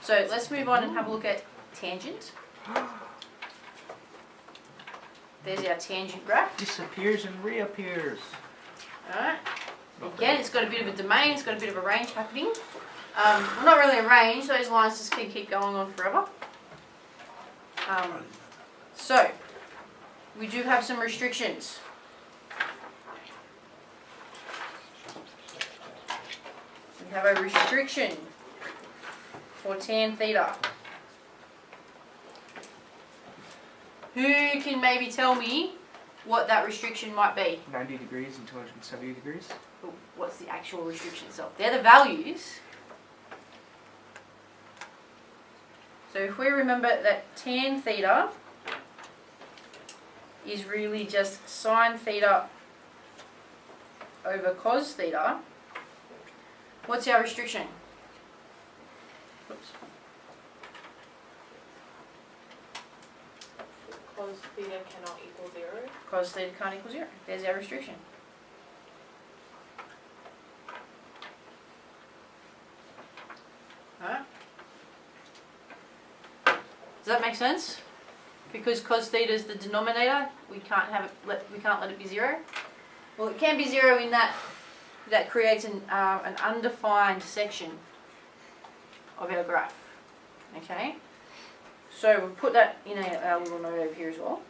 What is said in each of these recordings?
So let's move on and have a look at tangent. There's our tangent graph. Disappears and reappears. Alright. Again, it's got a bit of a domain, it's got a bit of a range happening. Well, not really a range, those lines just can keep going on forever. So, we do have some restrictions. We have a restriction for tan theta. Who can maybe tell me what that restriction might be? 90 degrees and 270 degrees. But what's the actual restriction itself? They're the values. So if we remember that tan theta is really just sine theta over cos theta, what's our restriction? Oops. Cos theta cannot equal 0. Cos theta can't equal 0. There's our restriction. Alright. Does that make sense? Because cos theta is the denominator, we can't have it. We can't let it be 0. Well, it can be 0 in that creates an undefined section of our graph. Okay. So we'll put that in our little note over here as well.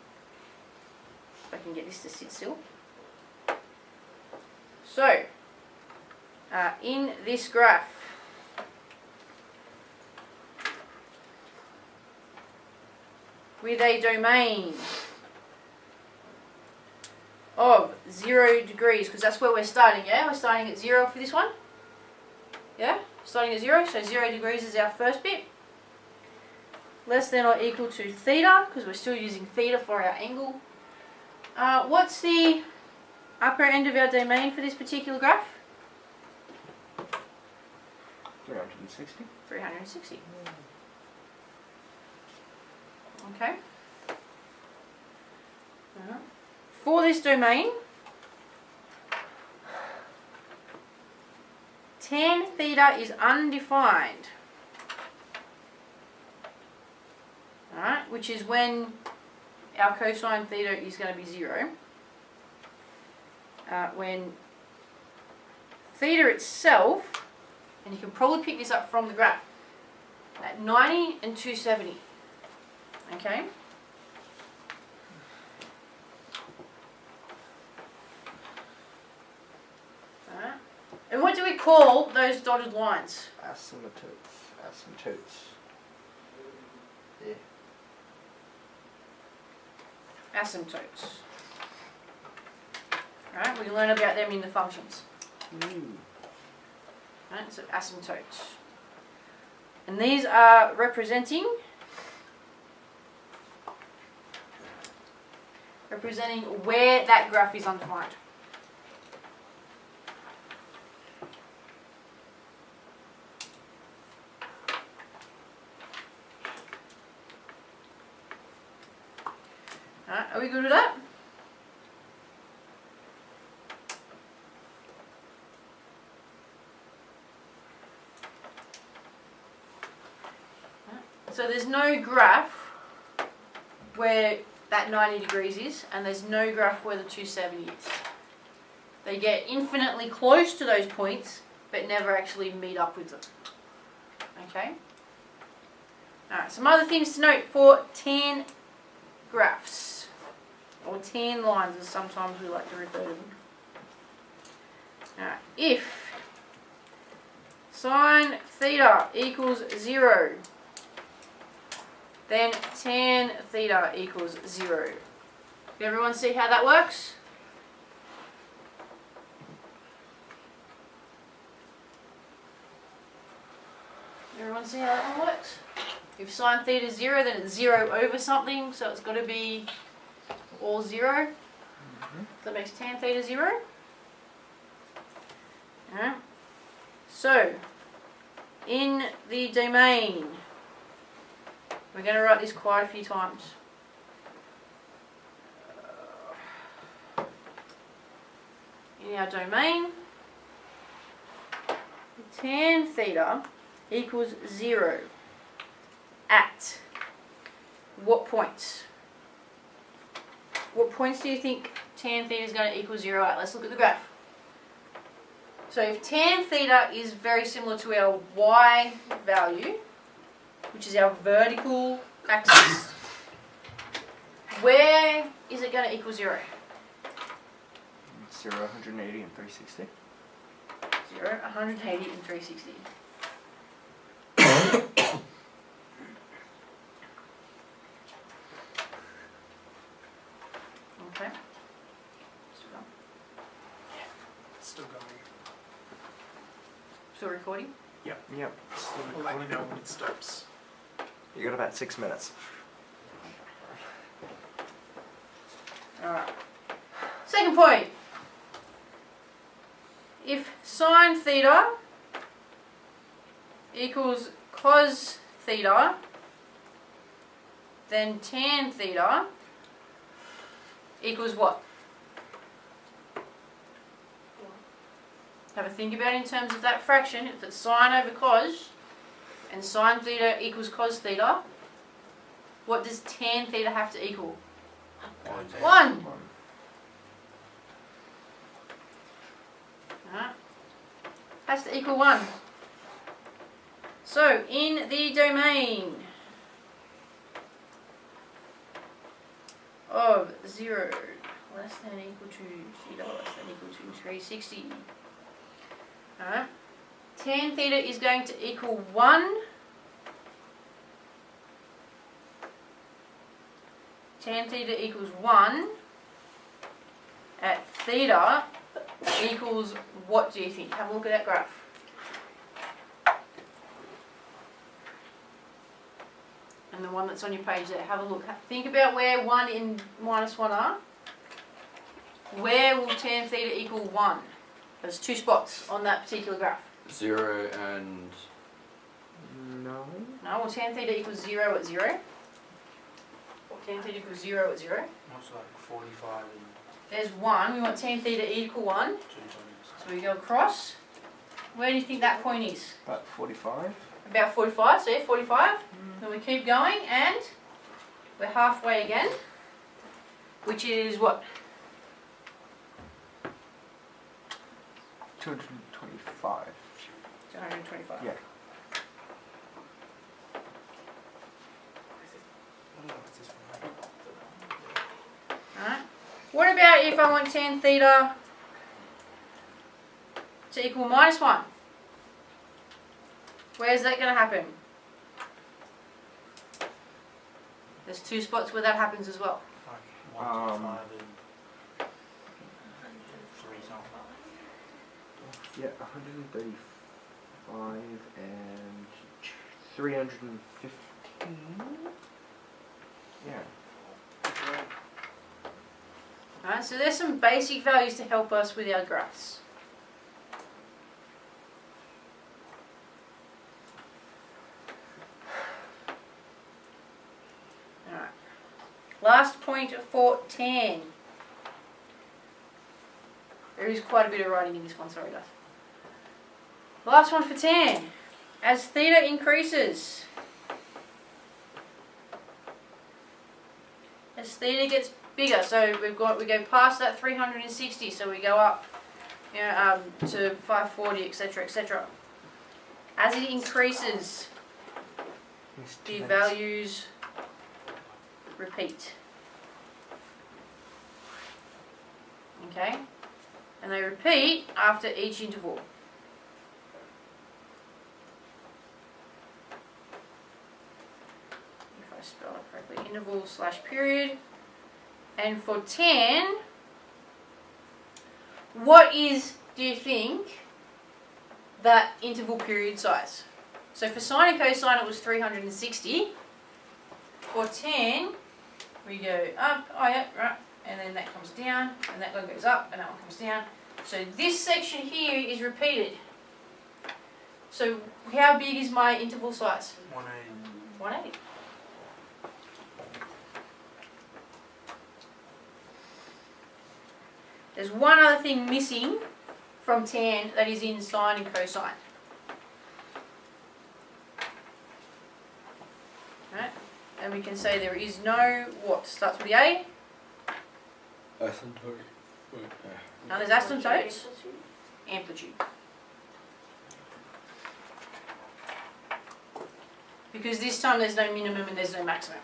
If I can get this to sit still. So in this graph, with a domain of 0 degrees, because that's where we're starting, yeah? We're starting at 0 for this one. Yeah? Starting at 0, so 0 degrees is our first bit. Less than or equal to theta, because we're still using theta for our angle. What's the upper end of our domain for this particular graph? 360. 360. Okay. For this domain, tan theta is undefined. Alright, which is when our cosine theta is going to be 0. When theta itself, and you can probably pick this up from the graph, at 90 and 270. Okay? Alright. And what do we call those dotted lines? Asymptotes. Asymptotes. Yeah. Asymptotes. Alright, we can learn about them in the functions. Alright, so asymptotes. And these are representing where that graph is undefined. Alright, are we good with that? So there's no graph where that 90 degrees is, and there's no graph where the 270 is. They get infinitely close to those points, but never actually meet up with them. Okay? Alright, some other things to note for tan graphs, or tan lines as sometimes we like to refer to them. Alright, if sine theta equals 0, then tan theta equals 0. Can everyone see how that works? Everyone see how that one works? If sine theta is 0, then it's 0 over something, so it's got to be all 0. So that makes tan theta 0. Alright. So, in the domain, we're going to write this quite a few times. In our domain, tan theta equals 0. at what points? What points do you think tan theta is going to equal 0 at? Let's look at the graph. So if tan theta is very similar to our y value, which is our vertical axis, where is it going to equal 0? 0, 180, and 360. 0, 180, and 360. Okay. Still going. Still recording? Yep. Still I'll let you know when it stops. You got about 6 minutes. Alright. Second point. If sine theta equals cos theta, then tan theta equals what? Have a think about it in terms of that fraction. If it's sine over cos, and sine theta equals cos theta, what does tan theta have to equal? 1. Alright. Has to equal 1. So, in the domain of 0 less than equal to theta less than equal to 360, alright, tan theta is going to equal 1. Tan theta equals 1 at theta equals what do you think? Have a look at that graph. And the one that's on your page there, have a look. Think about where 1 and minus 1 are. Where will tan theta equal 1? There's 2 spots on that particular graph. 0 and... No. No, well tan theta equals 0 at 0. Tan theta equals 0 at 0. What's like 45 and There's 1. We want tan theta equal 1. 2 times. So we go across. Where do you think that point is? About 45. About 45, so yeah, 45. Then we keep going and we're halfway again. Which is what? 225. 125. Yeah. What's this one? Alright. What about if I want tan theta to equal minus 1? Where's that going to happen? There's 2 spots where that happens as well. Like 125 and 3 something. Yeah, 135 and 315. Yeah. Alright, so there's some basic values to help us with our graphs. Alright. Last point for tan. There is quite a bit of writing in this one, sorry guys. Last one for tan. As theta increases, as theta gets bigger, so we go past that 360, so we go up, you know, to 540, etc., etc. As it increases, the values repeat. Okay, and they repeat after each interval. If I spell it correctly, interval / period. And for tan, what is, do you think, that interval period size? So for sine and cosine it was 360. For tan, we go up, oh yeah, right, and then that comes down, and that one goes up, and that one comes down. So this section here is repeated. So how big is my interval size? 180. 180. There's one other thing missing from tan that is in sine and cosine. And we can say there is no, what starts with the A? Asymptote. Now there's asymptotes, amplitude. Because this time there's no minimum and there's no maximum.